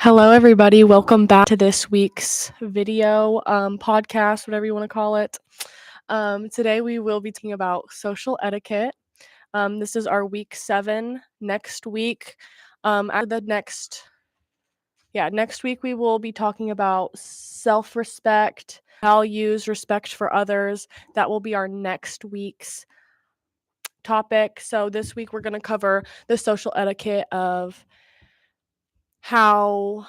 Hello, everybody. Welcome back to this week's video podcast, whatever you want to call it. Today, we will be talking about social etiquette. This is our week 7. Next week, after the next week, we will be talking about self respect, values, respect for others. That will be our next week's topic. So, this week, we're going to cover the social etiquette of how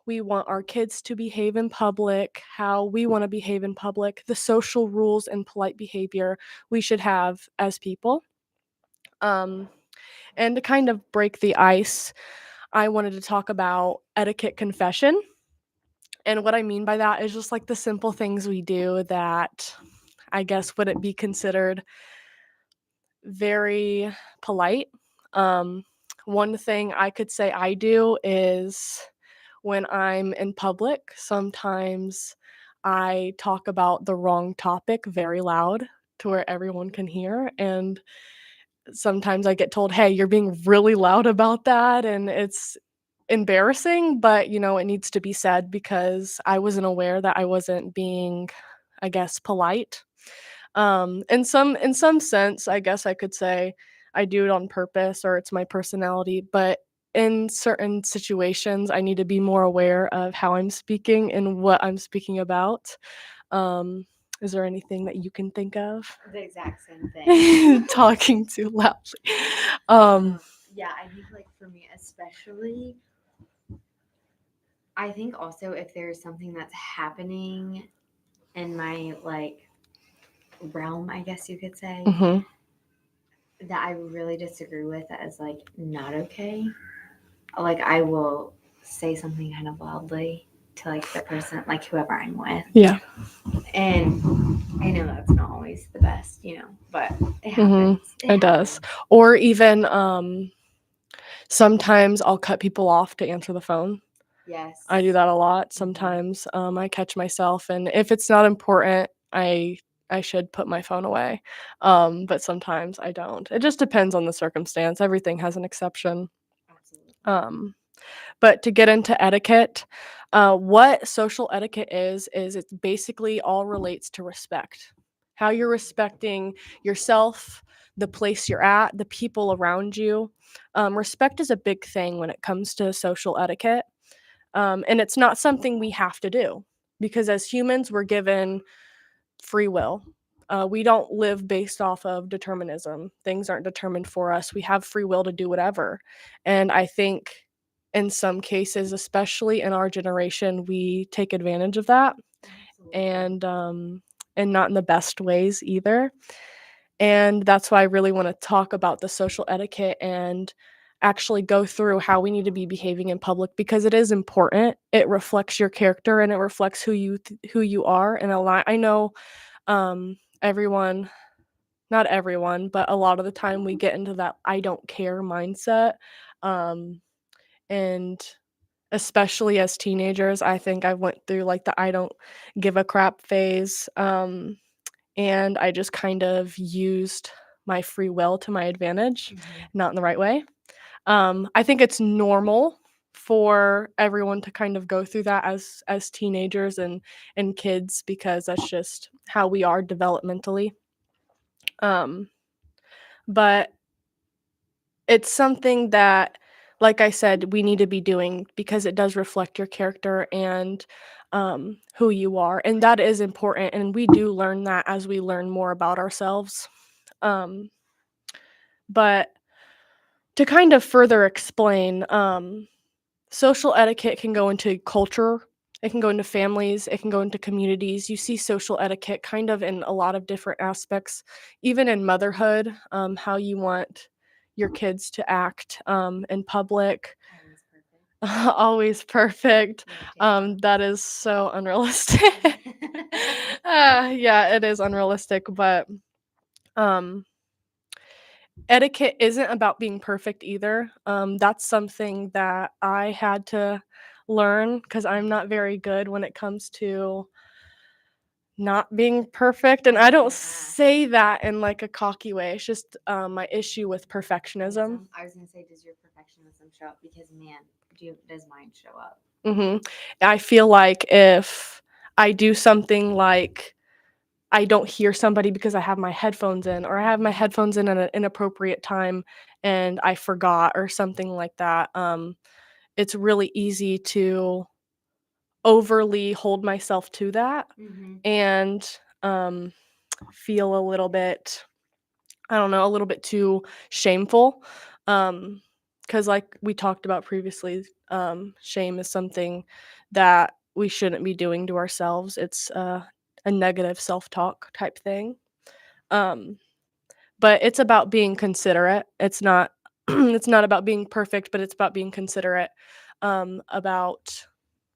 we want our kids to behave in public, how we want to behave in public, the social rules and polite behavior we should have as people. Um, and to kind of break the ice, I wanted to talk about etiquette confession. And what I mean by that is just like the simple things we do that I guess wouldn't be considered very polite. Um, One thing I could say I do is when I'm in public, sometimes I talk about the wrong topic very loud to where everyone can hear. And sometimes I get told, hey, you're being really loud about that. And it's embarrassing, but it needs to be said because I wasn't aware that I wasn't being, I guess, polite. In some sense, I guess I could say I do it on purpose or it's my personality, but in certain situations, I need to be more aware of how I'm speaking and what I'm speaking about. Um, is there anything that you can think of? The exact same thing. Talking too loudly. Yeah, I think like for me especially, I think also if there's something that's happening in my realm, I guess you could say, mhm. that I really disagree with that is like not okay. Like I will say something kind of loudly to like the person, like whoever I'm with. Yeah. And I know that's not always the best, but it Mhm. happens. It does. Or even sometimes I'll cut people off to answer the phone. Yes. I do that a lot. Mhm. Sometimes I catch myself, and if it's not important, I should put my phone away. But sometimes I don't. It just depends on the circumstance. Everything has an exception. Absolutely. Um, but to get into etiquette, what social etiquette is it basically all relates to respect. How you're respecting yourself, the place you're at, the people around you. Respect is a big thing when it comes to social etiquette. And it's not something we have to do because as humans, we're given free will. We don't live based off of determinism. Things aren't determined for us. We have free will to do whatever. And I think in some cases, especially in our generation, we take advantage of that Absolutely. and not in the best ways either. And that's why I really want to talk about the social etiquette and actually go through how we need to be behaving in public because it is important. It reflects your character and it reflects who you are. And I know everyone, not everyone, but a lot of the time we get into that I don't care mindset. Um, and especially as teenagers, I think I went through like the I don't give a crap phase. And I just kind of used my free will to my advantage, not in the right way. I think it's normal for everyone to kind of go through that as teenagers and kids because that's just how we are developmentally. Um, but it's something that, like I said, we need to be doing because it does reflect your character and who you are, and that is important. And we do learn that as we learn more about ourselves. Um, but to kind of further explain, social etiquette can go into culture, it can go into families, it can go into communities. You see social etiquette kind of in a lot of different aspects, even in motherhood, how you want your kids to act in public. Always perfect. Always perfect. That is so unrealistic. Yeah, it is unrealistic, but um, etiquette isn't about being perfect either. That's something that I had to learn because I'm not very good when it comes to not being perfect, and I don't Yeah. say that in, like, a cocky way, it's just, my issue with perfectionism. I was gonna say, does your perfectionism show up? Because man, does mine show up? Mhm. I feel like if I do something like I don't hear somebody because I have my headphones in, or I have my headphones in at an inappropriate time and I forgot or something like that, it's really easy to overly hold myself to that Mm-hmm. and, um, feel a little bit, I don't know, a little bit too shameful, because like we talked about previously, shame is something that we shouldn't be doing to ourselves. It's, a negative self-talk type thing, um, but it's about being considerate. It's not it's not about being perfect, but it's about being considerate, about,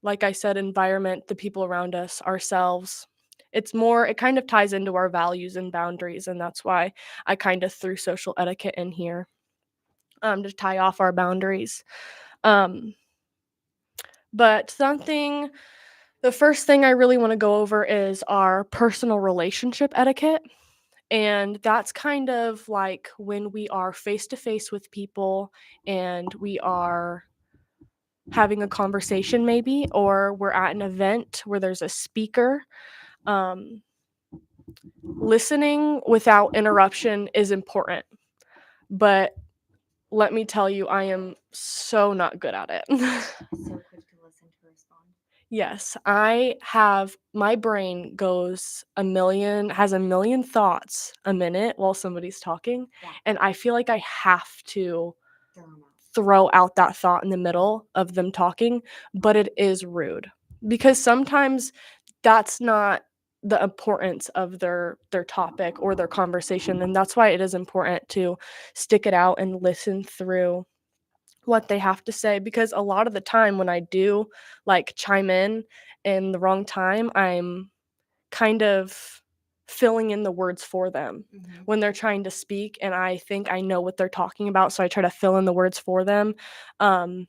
like I said, environment, the people around us, ourselves. It kind of ties into our values and boundaries, and that's why I kind of threw social etiquette in here, to tie off our boundaries. Um, but something the first thing I really want to go over is our personal relationship etiquette. And that's kind of like when we are face to face with people and we are having a conversation, maybe, or we're at an event where there's a speaker. Um, Listening without interruption is important, but let me tell you, I am so not good at it. So quick to listen to respond. Yes, my brain has a million thoughts a minute while somebody's talking, Yeah. and I feel like I have to Throw 'em out. throw out that thought in the middle of them talking, but it is rude because sometimes that's not the importance of their topic or their conversation, and that's why it is important to stick it out and listen through what they have to say, because a lot of the time when I do, like, chime in the wrong time, I'm kind of filling in the words for them Mm-hmm. when they're trying to speak, and I think I know what they're talking about, so I try to fill in the words for them. Um,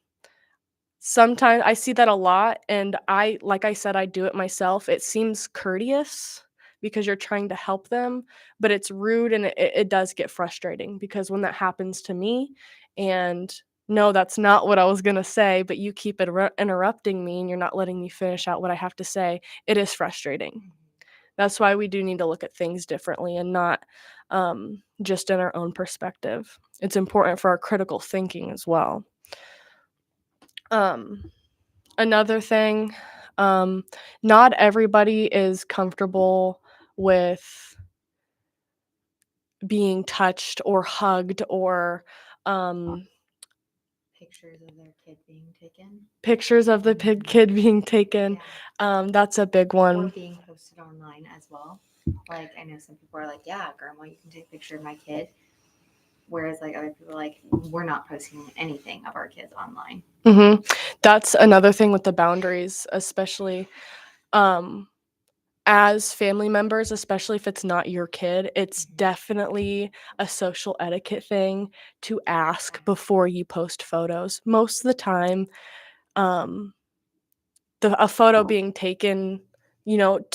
Sometimes I see that a lot, and like I said, I do it myself. It seems courteous because you're trying to help them, but it's rude and it does get frustrating because when that happens to me and no, that's not what I was gonna say, but you keep interrupting me and you're not letting me finish out what I have to say, it is frustrating. Mm-hmm. That's why we do need to look at things differently and not, just in our own perspective. It's important for our critical thinking as well. Um, Another thing, um, not everybody is comfortable with being touched or hugged or, um, Pictures of their kid being taken. pictures of the kid being taken. Yeah. That's a big Or one. being posted online as well. Like I know some people are like, yeah, grandma, you can take a picture of my kid. Whereas like other people are like, we're not posting anything of our kids online. Mhm. That's another thing with the boundaries, especially, um, as family members, especially if it's not your kid, it's Mhm. definitely a social etiquette thing to ask before you post photos. Most of the time, um, a photo being taken,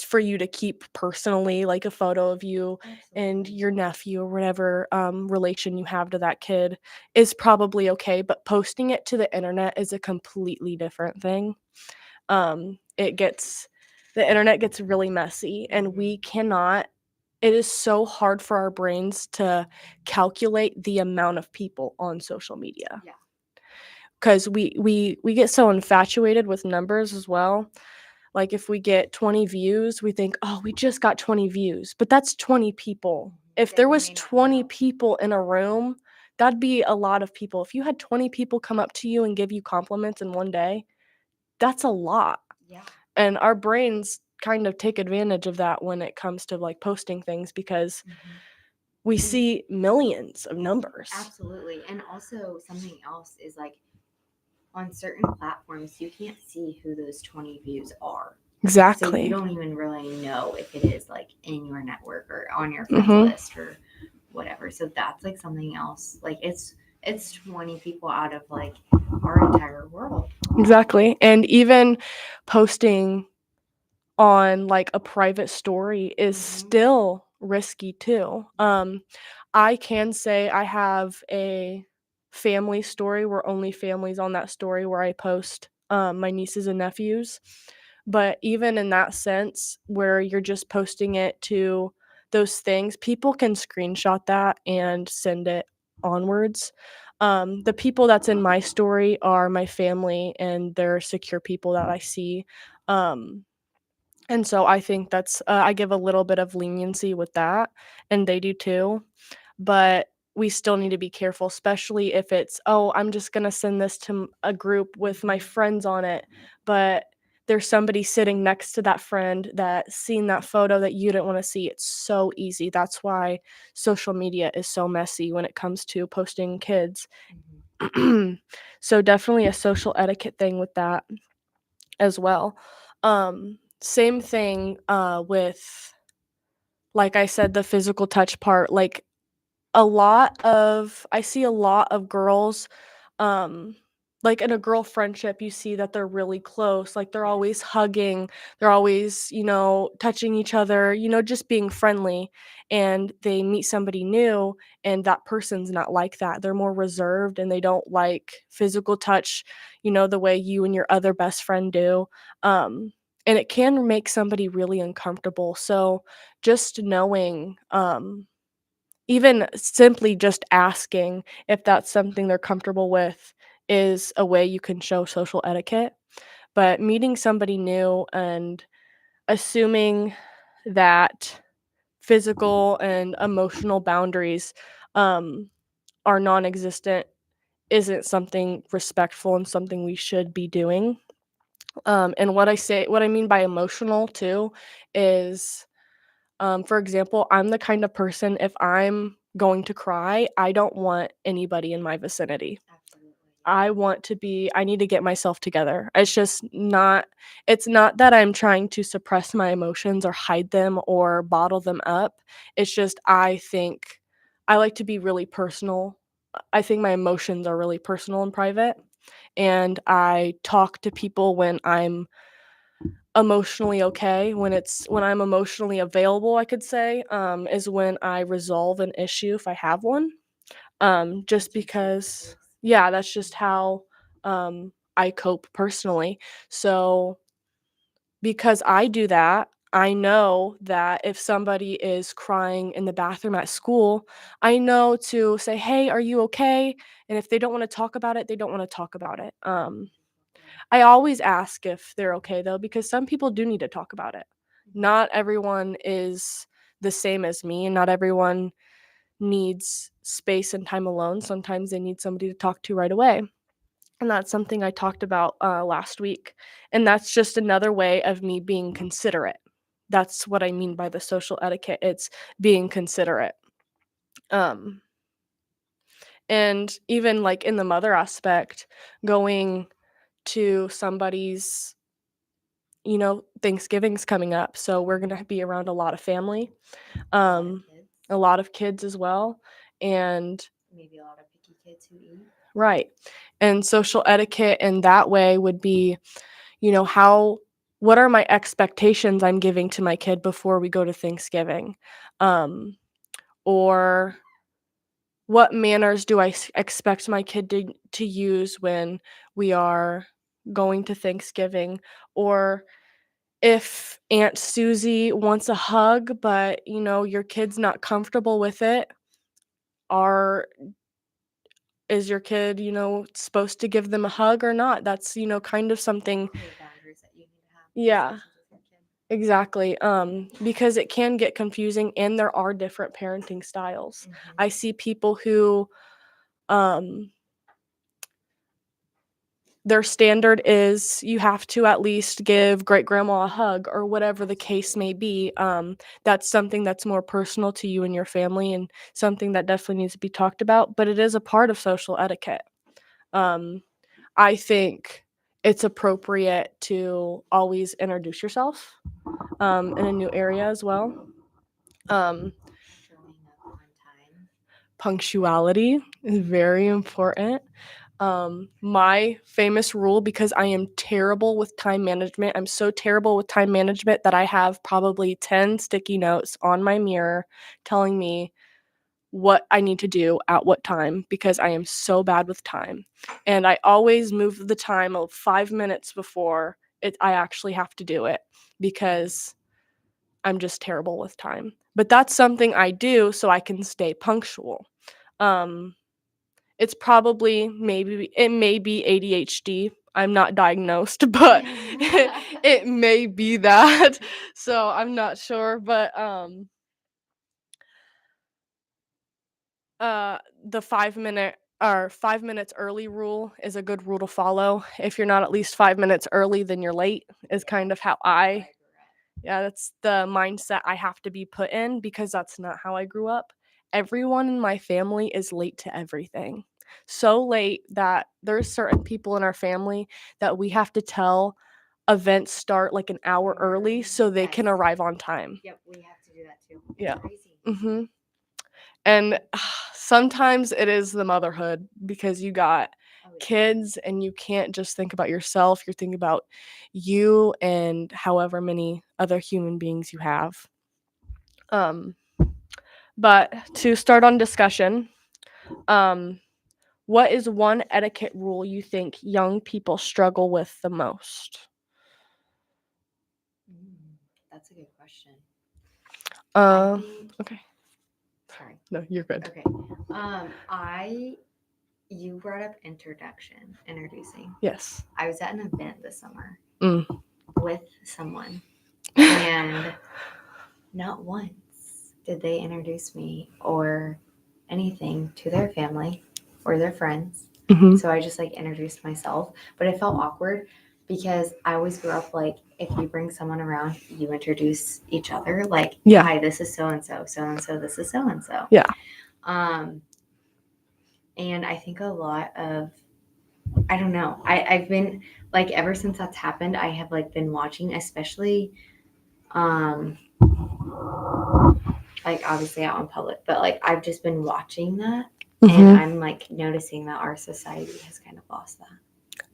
for you to keep personally, like a photo of you and Absolutely. your nephew or whatever, relation you have to that kid is probably okay, but posting it to the internet is a completely different thing. It gets The internet gets really messy, and Mhm. we cannot it is so hard for our brains to calculate the amount of people on social media. Yeah. 'Cause we get so infatuated with numbers as well. Like, if we get 20 views, we think, "Oh, we just got 20 views," but that's 20 people. If That there you was may not 20 know. people in a room, that'd be a lot of people. If you had 20 people come up to you and give you compliments in one day, that's a lot. Yeah. And our brains kind of take advantage of that when it comes to, like, posting things because Mhm. we And see millions of numbers. absolutely. And also something else is like on certain platforms, you can't see who those 20 views are. So you Exactly. don't even really know if it is like in your network or on your friends Mhm. list or whatever. So that's like something else. Like it's 20 people out of like our entire world. Exactly. And even posting on, like, a private story is Mhm. still risky too. I can say I have a family story where only family's on that story where I post, my nieces and nephews, but even in that sense, where you're just posting it to those things, people can screenshot that and send it onwards. The people that's in my story are my family, and they're secure people that I see, um and so I think that's I give a little bit of leniency with that, and they do too, but we still need to be careful, especially if it's, "Oh, I'm just gonna send this to a group with my Mhm. friends on it," but there's somebody sitting next to that friend that seen that photo that you didn't wanna see. It's so easy. That's why social media is so messy when it comes to posting kids. Mhm. So definitely a social etiquette thing with that as well. Same thing, with, like I said, the physical touch part, like, I see a lot of girls, um, like, in a girl friendship, you see that they're really close, like, they're always Yes. hugging, they're always, touching each other, just being friendly, and they meet somebody new, and that person's not like that, they're more reserved, and they don't like physical touch, the way you and your other best friend do, and it can make somebody really uncomfortable, so just knowing, even simply just asking if that's something they're comfortable with is a way you can show social etiquette, but meeting somebody new and assuming that physical and emotional boundaries, um, are non-existent isn't something respectful and something we should be doing, and what I mean by emotional too is for example, I'm the kind of person, if I'm going to cry, I don't want anybody in my vicinity. Absolutely. Yeah. I need to get myself together. It's not that I'm trying to suppress my emotions or hide them or bottle them up. It's just I think I like to be really personal. I think my emotions are really personal and private, and I talk to people when I'm emotionally okay, when I'm emotionally available, I could say, is when I resolve an issue if I have one, just That's your safe because space. yeah, that's just how, I cope personally. So, because I do that, I know that if somebody is crying in the bathroom at school, I know to say, "Hey, are you okay?" And if they don't wanna talk about it, they don't wanna talk about it. Wonderful. Yeah. I always ask if they're okay though, because some people do need to talk about it. Mhm. Not everyone is the same as me, and not everyone needs space and time alone. Sometimes they need somebody to talk to right away. And that's something I talked about last week. And that's just another way of me being considerate. That's what I mean by the social etiquette. It's being considerate. Um, and even like in the mother aspect, going to somebody's Thanksgiving's coming up, so we're gonna be around a lot of family, A lot of um, kids. a lot of kids as well, and Maybe a lot of picky kids who eat. right, and social etiquette in that way would be, how what are my expectations I'm giving to my kid before we go to Thanksgiving? Um, or what manners do I expect my kid to use when we are going to Thanksgiving? Or if Aunt Susie wants a hug, but, your kid's not comfortable with it, are is your kid, supposed to give them a hug or not? That's, kind of something. Clear boundaries that you need to have in Yeah, discussions with your kid. exactly, because it can get confusing and there are different parenting styles. Mhm. I see people who, um their standard is you have to at least give great grandma a hug or whatever the case Absolutely. may be. That's something that's more personal to you and your family and something that definitely needs to be talked about, but it is a part of social etiquette. Um, I think it's appropriate to always introduce yourself in a new area as well. Um, Showing up on time. Punctuality is very important. My famous rule, because I am terrible with time management, I'm so terrible with time management that I have probably 10 sticky notes on my mirror telling me what I need to do at what time because I am so bad with time. And I always move the time of 5 minutes before I actually have to do it because I'm just terrible with time. But that's something I do so I can stay punctual. Um, it's probably it may be ADHD. I'm not diagnosed, but it may be that. So I'm not sure, but the 5 minute or 5 minutes early rule is a good rule to follow. If you're not at least 5 minutes early, then you're late, is kind of how yeah, that's the mindset I have to be put in because that's not how I grew up. Everyone in my family is late to everything. So late that there's certain people in our family that we have to tell events start like an hour early so they can Yes. arrive on time. Yep, we have to do that too. It's Yeah. crazy. Mhm. And sometimes it is the motherhood because you got Oh, yeah. kids and you can't just think about yourself. You're thinking about you and however many other human beings you have. Um, but to start on discussion, um, what is one etiquette rule you think young people struggle with the most? That's a good question. Uh, I think. okay. Sorry. No, you're good. Okay. You brought up introducing. Yes. I was at an event this summer Mm. with someone, and not once did they introduce me or anything to their family or their friends. Mhm. So I just like introduced myself, but it felt awkward because I always grew up like if you bring someone around, you introduce each other. Like, Yeah. hi, this is so and so, this is so and so. Yeah. And I think a lot of I don't know. I've been like ever since that's happened, I have like been watching, especially like obviously out in public, but like I've just been watching that and I'm like noticing that our society has kind of lost that.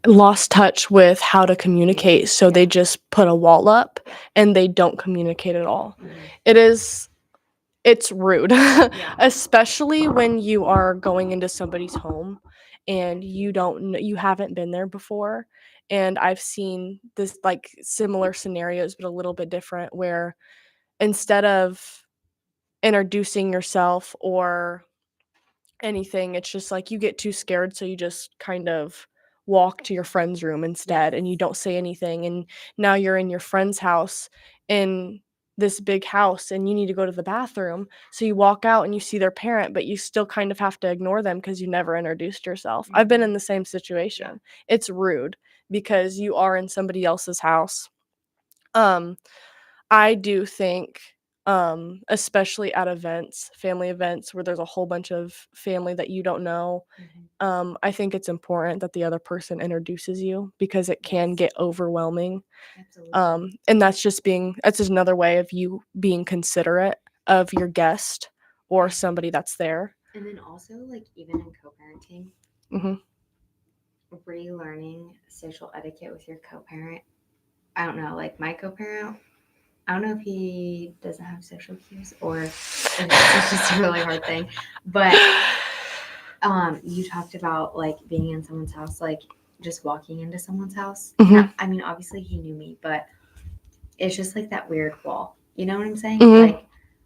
Lost touch with how to communicate, so they just put a wall up and they don't communicate at all. It's rude, especially when you are going into somebody's home and you haven't been there before. And I've seen this like similar scenarios, but a little bit different, where instead of introducing yourself or anything, it's just like you get too scared, so you just kind of walk to your friend's room instead and you don't say anything. And now you're in your friend's house in this big house and you need to go to the bathroom. So you walk out and you see their parent, but you still kind of have to ignore them because you never introduced yourself. I've been in the same situation. It's rude because you are in somebody else's house. I do think, especially at events, family events where there's a whole bunch of family that you don't know, I think it's important that the other person introduces you because it can get overwhelming. Absolutely. And that's just another way of you being considerate of your guest or somebody that's there. And then also like even in co-parenting, Mhm. relearning social etiquette with your co-parent. I don't know, like my co-parent, I don't know if he doesn't have social cues or if it's just a really hard thing. But you talked about like being in someone's house, like just walking into someone's house. Mhm. I mean, obviously he knew me, but it's just like that weird wall. You know what I'm saying? Mhm. Like,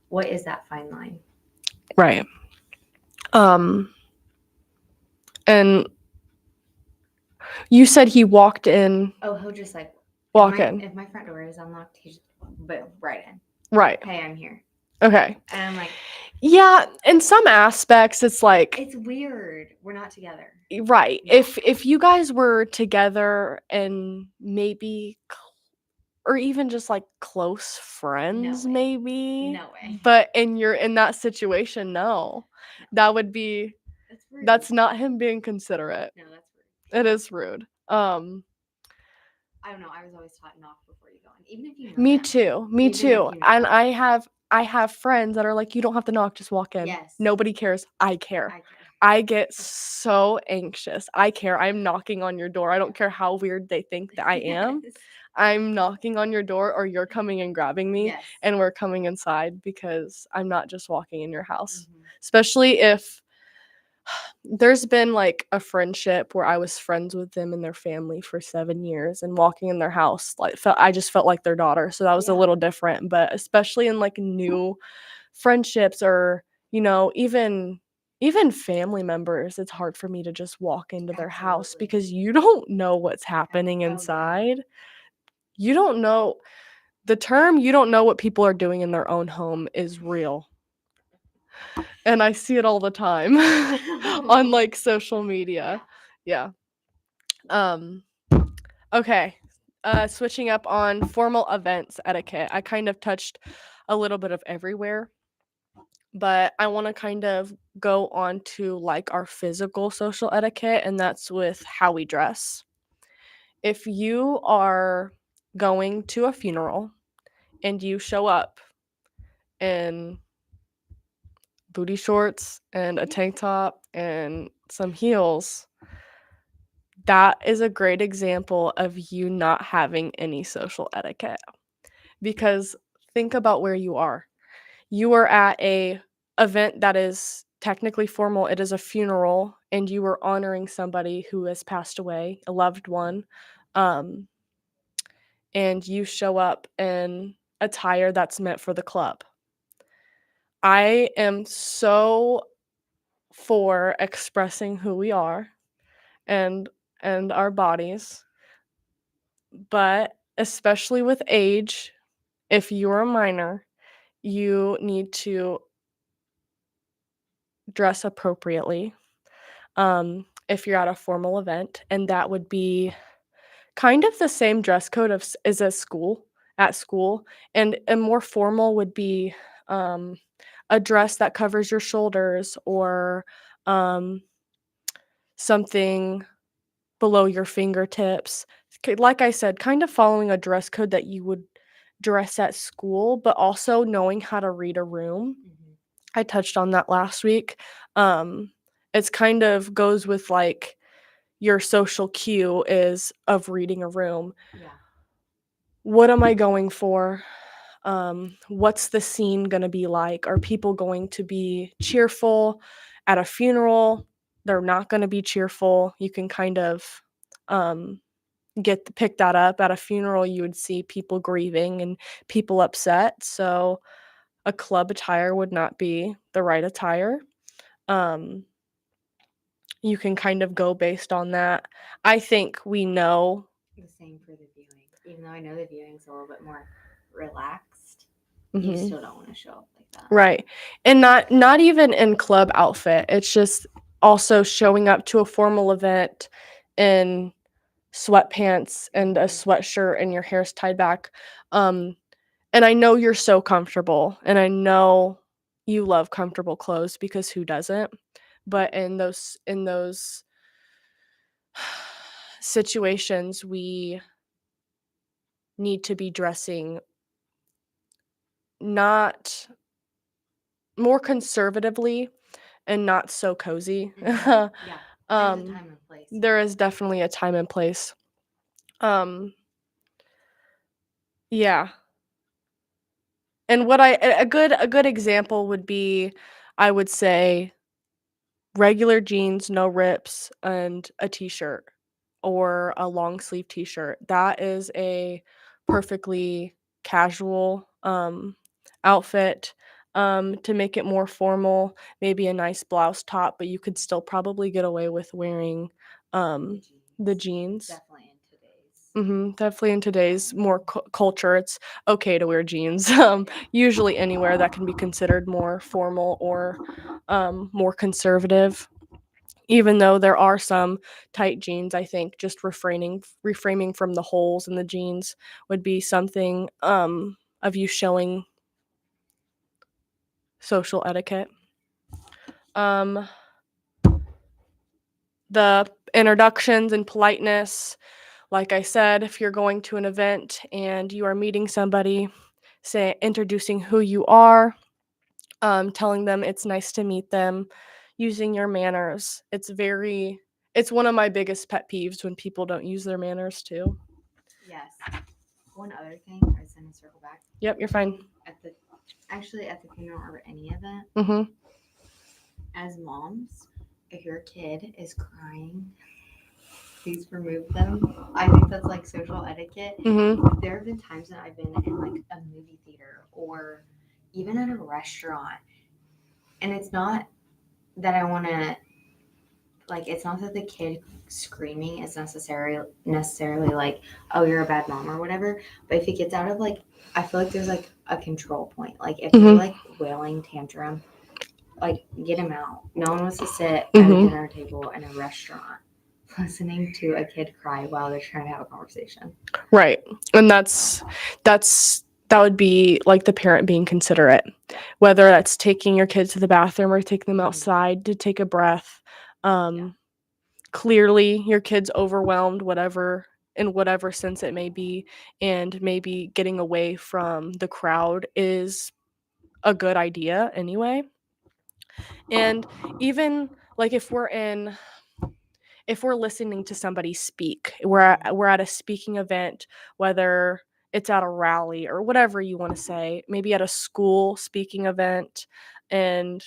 what is that fine line? Right. And you said he walked in. Oh, he'll just like Walk in. If my front door is unlocked, he's boom, right in. Right. Hey, I'm here. Okay. And I'm like, yeah, in some aspects it's like it's weird. We're not together. Right. Yeah. If you guys were together and maybe or even just like close friends, way. maybe. No way. But in that situation, no. That would be That's rude. that's not him being considerate. No, that's rude. It is rude. I don't know. I was always taught knock before you go in, even if you know Me them. too. Me Even if too. you know And them. I have friends that are like, you don't have to knock, just walk in. Yes. Nobody cares. I care. I get so anxious. I care. I'm knocking on your door. I don't care how weird they think that I am. Yes. I'm knocking on your door or you're coming and grabbing me Yes. and we're coming inside because I'm not just walking in your house. Mhm. Especially if there's been like a friendship where I was friends with them and their family for 7 years and walking in their house I just felt like their daughter. So that was a Yeah. little different, but especially in like new friendships or, even family members, it's hard for me to just walk into their house Absolutely. because you don't know what's happening Oh, yeah. inside. You don't know the term "you don't know what people are doing in their own home" is real, and I see it all the time on, like, social media. Yeah. Um, okay. Switching up on formal events etiquette. I kind of touched a little bit of everywhere, but I wanna kind of go on to, like, our physical social etiquette, and that's with how we dress. If you are going to a funeral and you show up in booty shorts and a tank top and some heels, that is a great example of you not having any social etiquette. Because think about where you are. You are at a event that is technically formal. It is a funeral and you are honoring somebody who has passed away, a loved one. Um, and you show up in attire that's meant for the club. I am so for expressing who we are and our bodies, but especially with age, if you're a minor, you need to dress appropriately, if you're at a formal event, and that would be kind of the same dress code as a school at school, and a more formal would be, um, a dress that covers your shoulders or, um, something below your fingertips. Like I said, kind of following a dress code that you would dress at school, but also knowing how to read a room. Mhm. I touched on that last week. Um, it's kind of goes with, like, your social cue is of reading a room. Yeah. What am I going for? What's the scene gonna be like? Are people going to be cheerful at a funeral? They're not gonna be cheerful. You can kind of, um, pick that up. At a funeral, you would see people grieving and people upset, so a club attire would not be the right attire. Um, you can kind of go based on that. I think we know. The same for the viewing. Even though I know the viewing's a little bit more relaxed, you Mhm. still don't want to show up like that. Right. And not even in club outfit. It's just also showing up to a formal event in sweatpants and a sweatshirt and your hair's tied back. Um, and I know you're so comfortable, and I know you love comfortable clothes because who doesn't? But in those situations, we need to be dressing not more conservatively and not so cozy. Mhm. Yeah. There's a Um, time and place. there is definitely a time and place. Um, yeah. And what I a good example would be, I would say, regular jeans, no rips, and a t-shirt or a long sleeve t-shirt. That is a perfectly casual, outfit. To make it more formal, maybe a nice blouse top, but you could still probably get away with wearing, The um, the jeans. jeans. Definitely in today's. Definitely in today's more culture, it's okay to wear jeans. Usually anywhere that can be considered more formal or, more conservative. Even though there are some tight jeans, I think just reframing from the holes in the jeans would be something, of you showing social etiquette. Um, the introductions and politeness, like I said, if you're going to an event and you are meeting somebody, say introducing who you are, telling them it's nice to meet them. using your manners. It's one of my biggest pet peeves when people don't use their manners too. Yes. One other thing, I was going to circle back. Yep, you're fine. At the funeral or any event, Mhm. as moms, if your kid is crying, please remove them. I think that's like social etiquette. Mhm. There have been times that I've been in like a movie theater or even at a restaurant, and it's not that I want to like. It's not that the kid screaming is necessarily like, oh, you're a bad mom or whatever. But if it gets out of like, I feel like there's like a control point. Like if they're Mhm. like wailing tantrum, like get him out. No one wants to sit at a Mhm. dinner table in a restaurant listening to a kid cry while they're trying to have a conversation. Right. And that would be like the parent being considerate. Whether that's taking your kids to the bathroom or taking them outside to take a breath. Clearly your kid's overwhelmed, in whatever sense it may be, and maybe getting away from the crowd is a good idea anyway. And even like if we're listening to somebody speak, we're at a speaking event, whether it's at a rally or whatever you want to say, maybe at a school speaking event, and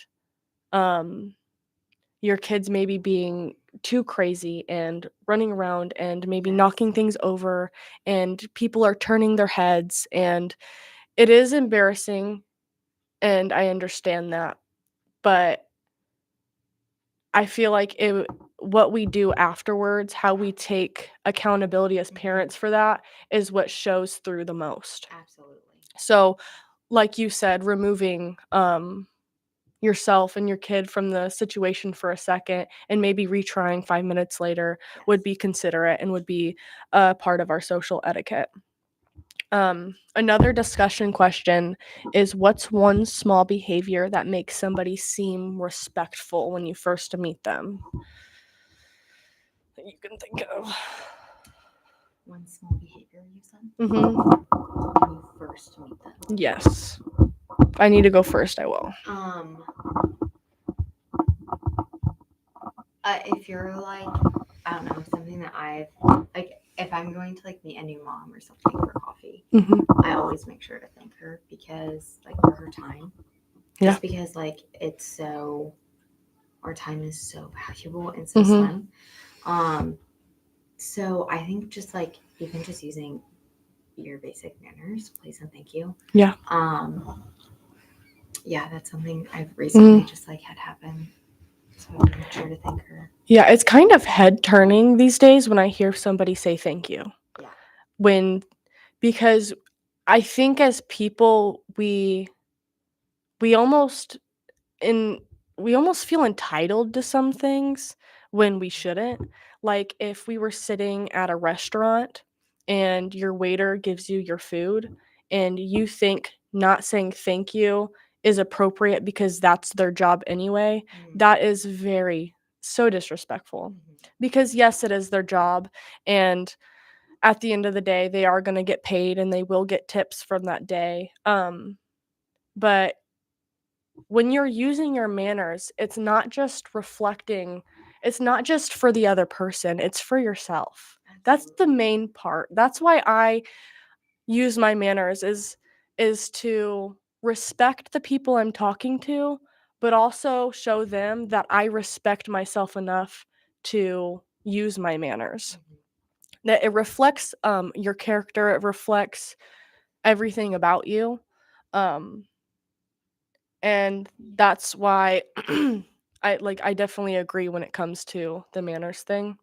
your kids maybe being too crazy and running around and maybe knocking things over, and people are turning their heads, and it is embarrassing, and I understand that, but I feel like what we do afterwards, how we take accountability as parents for that, is what shows through the most. Absolutely. So, like you said, removing yourself and your kid from the situation for a second and maybe retrying 5 minutes later would be considerate and would be a part of our social etiquette. Another discussion question is, what's one small behavior that makes somebody seem respectful when you first meet them? That you can think of. One small behavior you said Mm-hmm. when you first meet them. Yes. If I need to go first, I will. If you're like, I don't know, something that I've like, if I'm going to like meet a new mom or something for coffee, I always make sure to thank her because like for her time. Yeah. Just because like our time is so valuable and so slim. So I think just like even just using your basic manners, please and thank you. Yeah. Yeah, that's something I've recently just like had happen. So I make sure to thank her. Yeah, it's kind of head turning these days when I hear somebody say thank you. Yeah. Because I think as people we almost feel entitled to some things when we shouldn't. Like if we were sitting at a restaurant and your waiter gives you your food and you think not saying thank you is appropriate because that's their job anyway, that is so disrespectful. Because yes, it is their job, and at the end of the day, they are going to get paid and they will get tips from that day. But when you're using your manners, it's not just for the other person, it's for yourself. That's the main part. That's why I use my manners is to respect the people I'm talking to, but also show them that I respect myself enough to use my manners. That it reflects your character, it reflects everything about you. And that's why I definitely agree when it comes to the manners thing.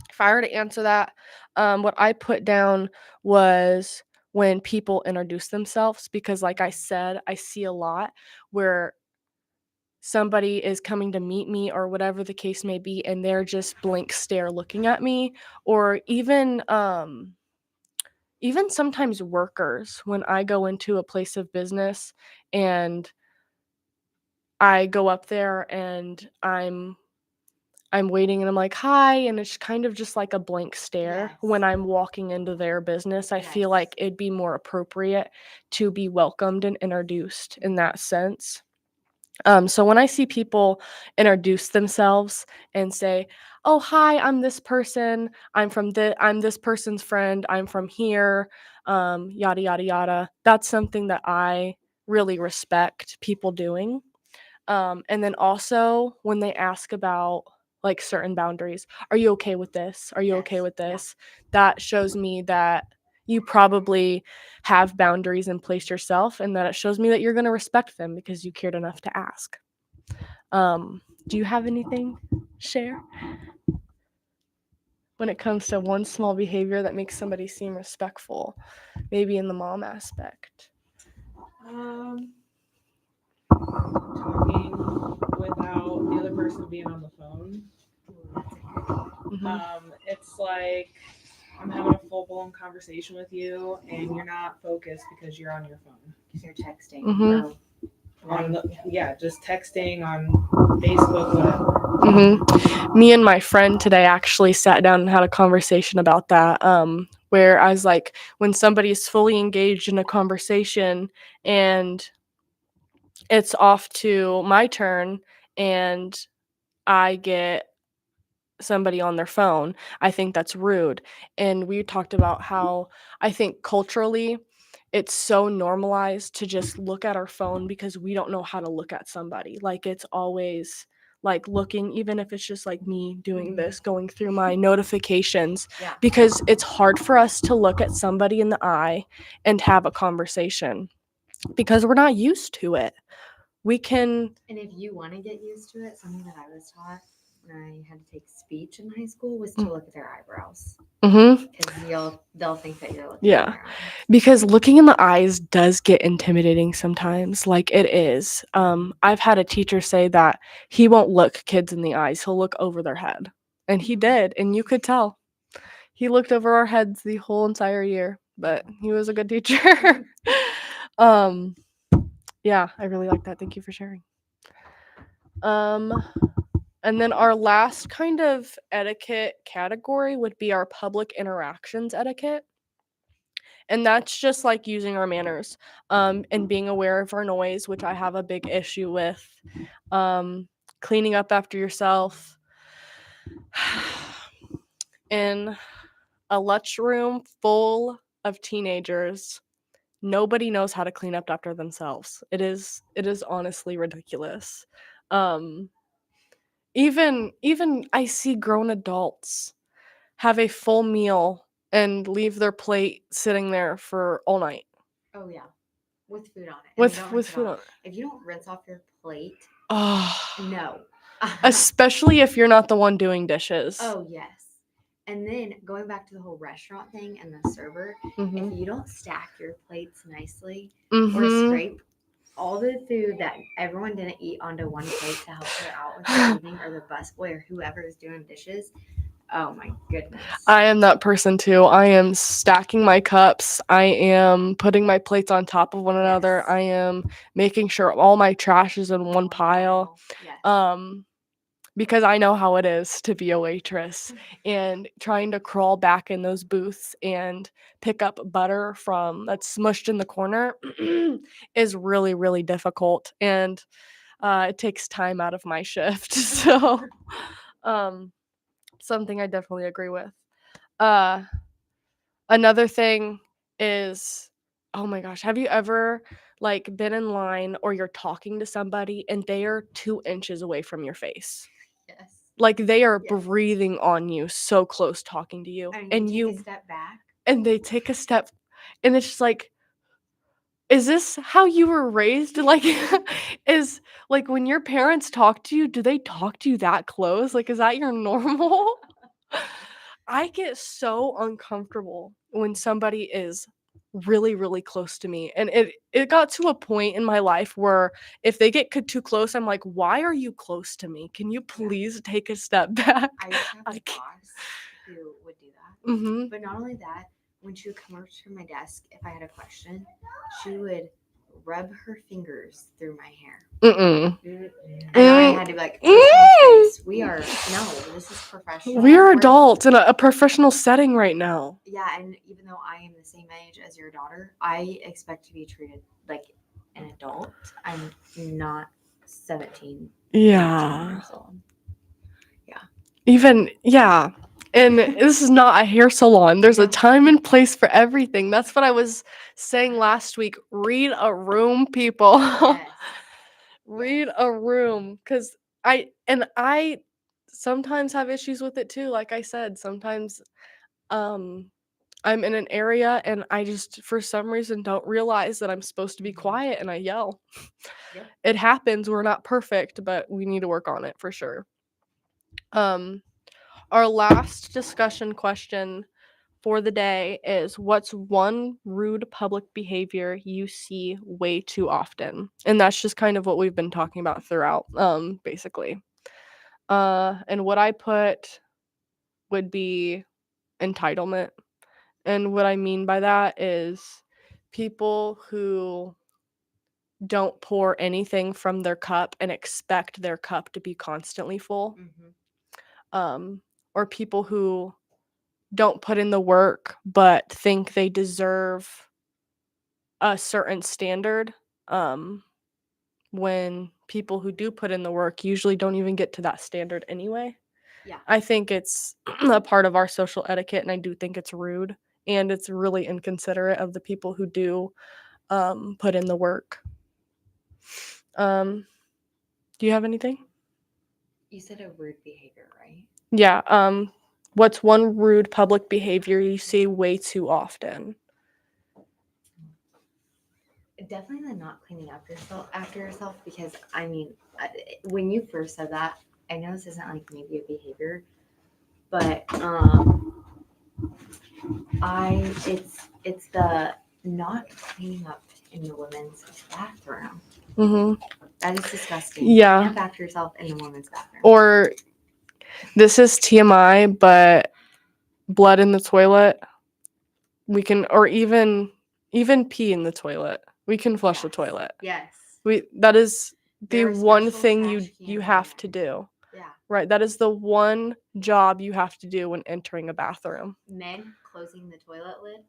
If I were to answer that, what I put down was when people introduce themselves, because like I said, I see a lot where somebody is coming to meet me or whatever the case may be, and they're just blank stare looking at me, or even sometimes workers when I go into a place of business and I go up there and I'm waiting and I'm like, "Hi," and it's kind of just like a blank stare when I'm walking into their business. I feel like it'd be more appropriate to be welcomed and introduced in that sense. So when I see people introduce themselves and say, "Oh, hi, I'm this person. I'm this person's friend. I'm from here." Yada yada yada. That's something that I really respect people doing. And then also when they ask about like certain boundaries, "Are you okay with this? Are you okay Yes. with Yeah. this?" That shows me that you probably have boundaries in place yourself, and that it shows me that you're going to respect them because you cared enough to ask. Do you have anything to share when it comes to one small behavior that makes somebody seem respectful, maybe in the mom aspect? Um, Talking without the other person being on the phone. It's like I'm having a full blown conversation with you, and you're not focused because you're on your phone. Because you're texting. Mhm. Just texting on Facebook, whatever. Me and my friend today actually sat down and had a conversation about that. Where I was like, when somebody is fully engaged in a conversation and it's off to my turn and I get somebody on their phone, I think that's rude. And we talked about how I think culturally it's so normalized to just look at our phone because we don't know how to look at somebody. Like it's always like looking, even if it's just like me doing this, going through my notifications, Yeah. because it's hard for us to look at somebody in the eye and have a conversation because we're not used to it. We can. And if you want to get used to it, something that I was taught when I had to take speech in high school was to look at their eyebrows. Mm-hmm. Because they'll think that you're looking Yeah. at their eyes. Because looking in the eyes does get intimidating sometimes. Like it is. I've had a teacher say that he won't look kids in the eyes. He'll look over their head. And he did, and you could tell. He looked over our heads the whole entire year, but he was a good teacher. Yeah, I really like that. Thank you for sharing. And then our last kind of etiquette category would be our public interactions etiquette. And that's just like using our manners, and being aware of our noise, which I have a big issue with. Cleaning up after yourself. In a lunchroom full of teenagers, nobody knows how to clean up after themselves. It is honestly ridiculous. Um, even I see grown adults have a full meal and leave their plate sitting there for all night. Oh yeah, with food on it. With don't with rinse it food off. on it. If you don't rinse off your plate, Oh, no. especially if you're not the one doing dishes. Oh yes. And then going back to the whole restaurant thing and the server, if you don't stack your plates nicely or scrape all the food that everyone didn't eat onto one plate to help her out with the evening, or the busboy or whoever is doing dishes, oh my goodness. I am that person too. I am stacking my cups. I am putting my plates on top of one another. Yes. I am making sure all my trash is in one pile. Yes. Because I know how it is to be a waitress and trying to crawl back in those booths and pick up butter from that's smushed in the corner is really, really difficult. And it takes time out of my shift. So, something I definitely agree with. Uh, Another thing is, oh my gosh, have you ever like been in line or you're talking to somebody and they are 2 inches away from your face? Yes. Like they are Yes. breathing on you so close talking to you. And you take a step back. And they take a step and it's just like, is this how you were raised? Like is like when your parents talk to you, do they talk to you that close? Like is that your normal? I get so uncomfortable when somebody is really, really close to me. And it got to a point in my life where if they get too close, I'm like, "Why are you close to me? Can you please take a step back?" I used to have a I can't. boss who would do that. Mhm. But not only that, when she would come over to my desk, if I had a question, she would rub her fingers through my hair. Mm-mm. And I had to be like, Grace, we are, no, this is professional. We are adults in a professional setting right now. Yeah, and even though I am the same age as your daughter, I expect to be treated like an adult. I'm not 17, 18 Yeah. years old. Even yeah. And this is not a hair salon. There's a No. time and place for everything. That's what I was saying last week. Read a room, people. Yes. Read a room, cuz I sometimes have issues with it too. Like I said, sometimes I'm in an area and I just for some reason don't realize that I'm supposed to be quiet and I yell. Yep. It happens. We're not perfect, but we need to work on it for sure. Um our last discussion question for the day is, what's one rude public behavior you see way too often? And that's just kind of what we've been talking about throughout, basically. And what I put would be entitlement. And what I mean by that is people who don't pour anything from their cup and expect their cup to be constantly full. Or people who don't put in the work but think they deserve a certain standard, when people who do put in the work usually don't even get to that standard anyway. Yeah. I think it's a part of our social etiquette, and I do think it's rude, and it's really inconsiderate of the people who do put in the work. Do you have anything? You said a rude behavior, right? Yeah. What's one rude public behavior you see way too often? Definitely the not cleaning up after yourself, because I mean, when you first said that, I know this isn't like maybe a behavior, but it's the not cleaning up in the women's bathroom. Mm-hmm. That is disgusting. Yeah. Clean up after yourself in the women's bathroom. Or this is TMI, but blood in the toilet. We can, or even pee in the toilet. We can flush the Yes. toilet. Yes. That is the There are one special thing trash you cans have in to there. do. Yeah. Right. That is the one job you have to do when entering a bathroom. Men closing the toilet lid.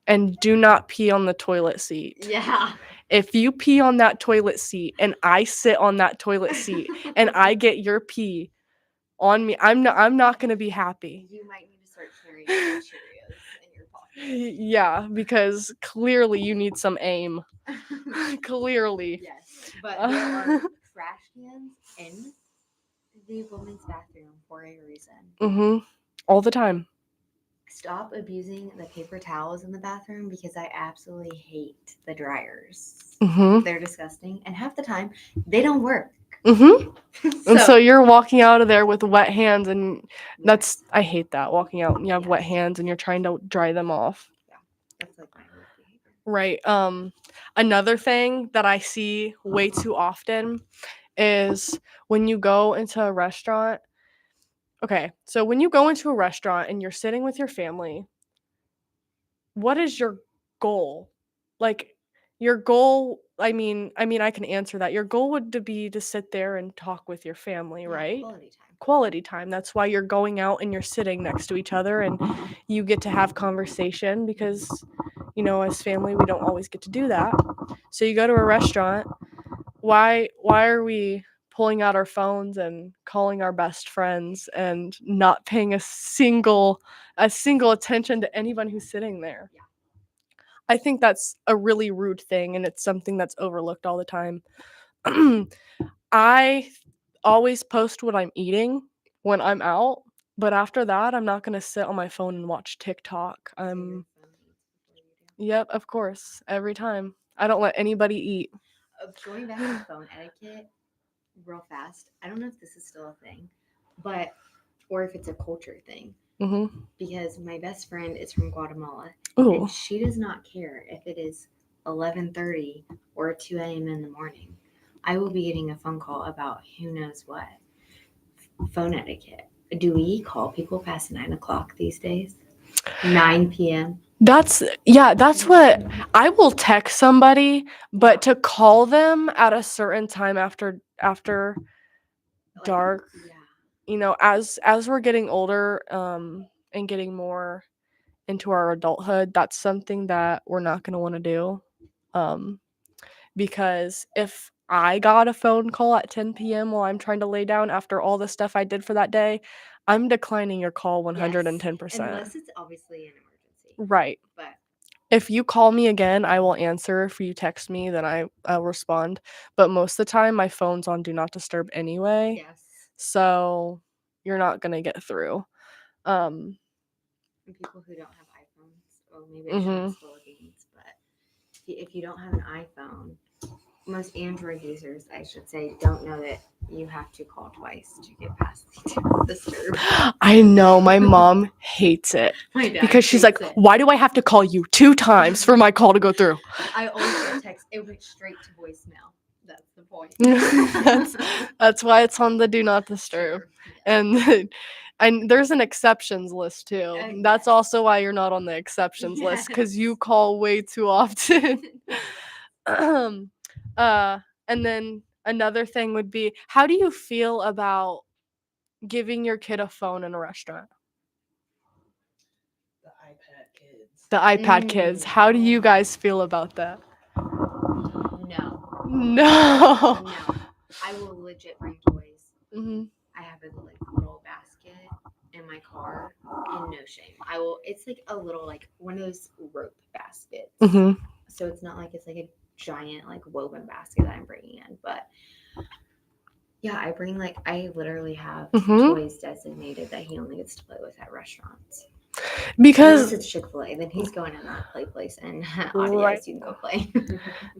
And do not pee on the toilet seat. Yeah. If you pee on that toilet seat and I sit on that toilet seat and I get your pee on me, I'm not going to be happy. You might need to start carrying some Cheerios in your pocket. Yeah, because clearly you need some aim. Clearly. Yes, but there are trash cans in the women's bathroom for a reason. Mm-hmm. All the time. Stop abusing the paper towels in the bathroom, because I absolutely hate the dryers. Mm-hmm. They're disgusting, and half the time they don't work. Mm-hmm. And so you're walking out of there with wet hands, and I hate that, walking out and you have wet hands and you're trying to dry them off. Yeah, that's like my rude behavior. Right. Another thing that I see way too often is when you go into a restaurant. Okay, so when you go into a restaurant and you're sitting with your family, what is your goal? Like, your goal, I mean I can answer that. Your goal would be to sit there and talk with your family, Yeah, right? quality time. Quality time. That's why you're going out and you're sitting next to each other and you get to have conversation, because as family we don't always get to do that. So you go to a restaurant, why are we pulling out our phones and calling our best friends and not paying a single attention to anyone who's sitting there? Yeah. I think that's a really rude thing, and it's something that's overlooked all the time. I always post what I'm eating when I'm out, but after that, I'm not gonna sit on my phone and watch TikTok. So your phone eats before you do. Yep, of course, every time. I don't let anybody eat. Going back to phone etiquette real fast, I don't know if this is still a thing, or if it's a culture thing, Mm-hmm. because my best friend is from Guatemala, Ooh. and she does not care if it is 11:30 or 2 a.m. in the morning. I will be getting a phone call about who knows what. Phone etiquette. Do we call people past 9 o'clock these days? 9 p.m. That's what I will text somebody, but to call them at a certain time after dark, Yeah. as we're getting older, and getting more into our adulthood, that's something that we're not going to want to do, because if I got a phone call at 10 p.m. while I'm trying to lay down after all the stuff I did for that day, I'm declining your call Yes, 110%. unless it's obviously an emergency. Right. But If you call me again, I will answer. If you text me, then I'll respond. But most of the time, my phone's on Do Not Disturb anyway, yes, so you're not gonna get through. Um, and people who don't have iPhones, or maybe I Mhm. shouldn't spill the beans, but if you don't have an iPhone, most Android users, I should say, don't know that you have to call twice to get past the Do Not Disturb. I know my mom hates it My dad because she's like, hates it. "Why do I have to call you 2 times for my call to go through?" I always get a text. It went straight to voicemail. That's the point. That's why it's on the Do Not Disturb. Sure, yes. And there's an exceptions list too. That's Yes. also why you're not on the exceptions list, because you Yes. call way too often. And then another thing would be, how do you feel about giving your kid a phone in a restaurant? The iPad kids. The iPad kids. How do you guys feel about that? No. No. No. I will legit bring toys. Hmm. I have a like little basket in my car, and no shame. I will. It's like a little like one of those rope baskets. Hmm. So it's not like it's like a giant like woven basket that I'm bringing in, but yeah, I literally have Mhm. toys designated that he only gets to play with at restaurants. Unless Because it's Chick-fil-A, then he's going in that play place and Right. audios, you can go play.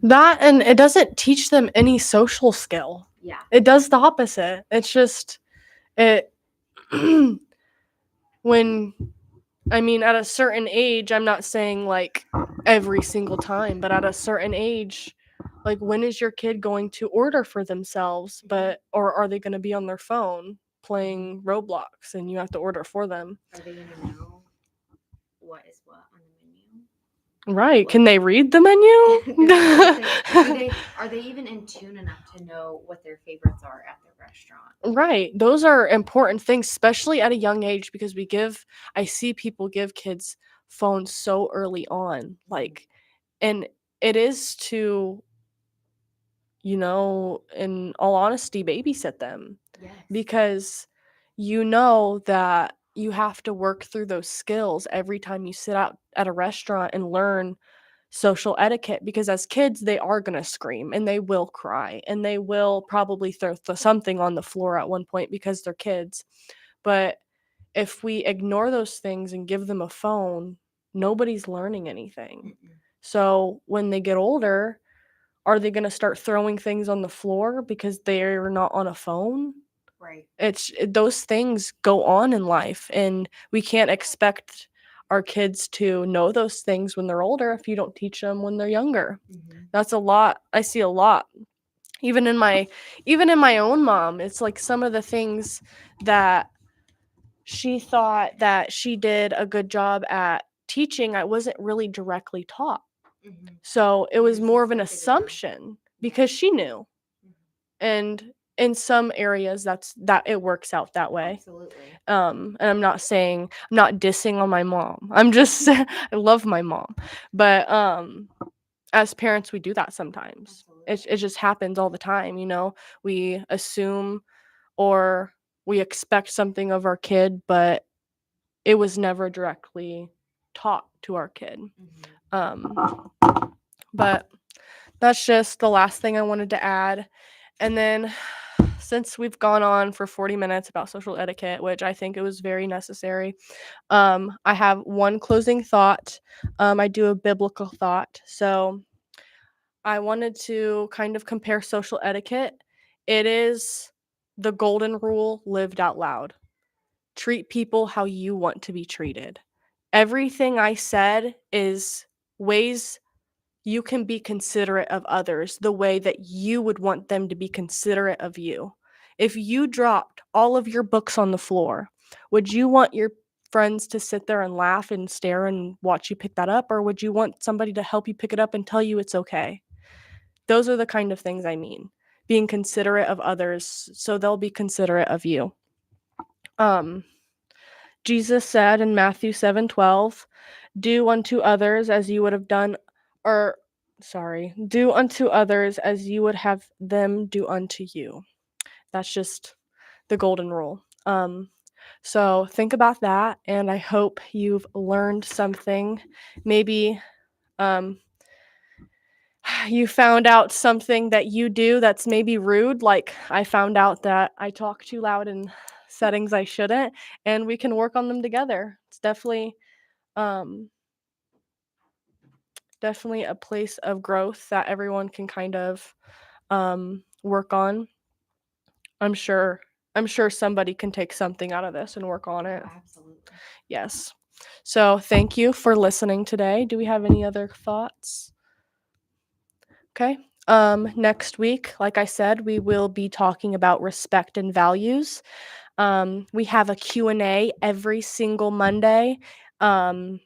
that, and it doesn't teach them any social skill. Yeah. It does the opposite. It's just it when I mean, at a certain age, I'm not saying like every single time, but at a certain age, like when is your kid going to order for themselves, or are they going to be on their phone playing Roblox and you have to order for them? Are they gonna know what is what on the menu? Right. What- Can they read the menu? Are they even in tune enough to know what their favorites are at the restaurant? Right. Those are important things, especially at a young age, because I see people give kids phones so early on. Like, and it is to, in all honesty, babysit them, Yes. because you know that you have to work through those skills every time you sit out at a restaurant and learn social etiquette, because as kids they are going to scream and they will cry and they will probably throw something on the floor at one point because they're kids. But if we ignore those things and give them a phone, nobody's learning anything. Mm-mm. So when they get older, are they going to start throwing things on the floor because they're not on a phone? Right. Those things go on in life, and we can't expect our kids to know those things when they're older if you don't teach them when they're younger. Mm-hmm. That's a lot. I see a lot. Even in my own mom, it's like some of the things that she thought that she did a good job at teaching, I wasn't really directly taught. Mm-hmm. So it was You just more of an expected to know. assumption because she knew. And in some areas that it works out that way. Absolutely. And I'm not dissing on my mom. I'm just I love my mom. But as parents we do that sometimes. Absolutely. It just happens all the time, We assume or we expect something of our kid, but it was never directly taught to our kid. Mm-hmm. But that's just the last thing I wanted to add. And then since we've gone on for 40 minutes about social etiquette, which I think it was very necessary, I have one closing thought. I do a biblical thought. So I wanted to kind of compare social etiquette. It is the golden rule lived out loud. Treat people how you want to be treated. Everything I said is ways you can be considerate of others the way that you would want them to be considerate of you. If you dropped all of your books on the floor, would you want your friends to sit there and laugh and stare and watch you pick that up? Or would you want somebody to help you pick it up and tell you it's okay? Those are the kind of things I mean. Being considerate of others so they'll be considerate of you. Jesus said in Matthew 7:12, do unto others as you would have done, or do unto others as you would have them do unto you. That's just the golden rule. So think about that, and I hope you've learned something. Maybe um, you found out something that you do that's maybe rude, like I found out that I talk too loud in settings I shouldn't, and we can work on them together. It's um, definitely a place of growth that everyone can kind of work on. I'm sure I'm sure somebody can take something out of this and work on it. Absolutely. Yes. So, thank you for listening today. Do we have any other thoughts? Okay. Next week, like I said, we will be talking about respect and values. We have a Q&A every single Monday. And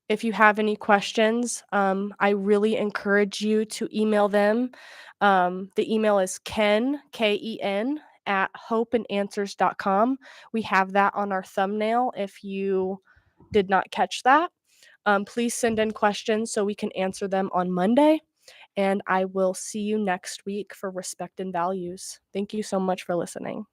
if you have any questions, I really encourage you to email them. The email is Ken, Ken, at hopeandanswers.com. We have that on our thumbnail if you did not catch that. Please send in questions so we can answer them on Monday. And I will see you next week for Respect and Values. Thank you so much for listening.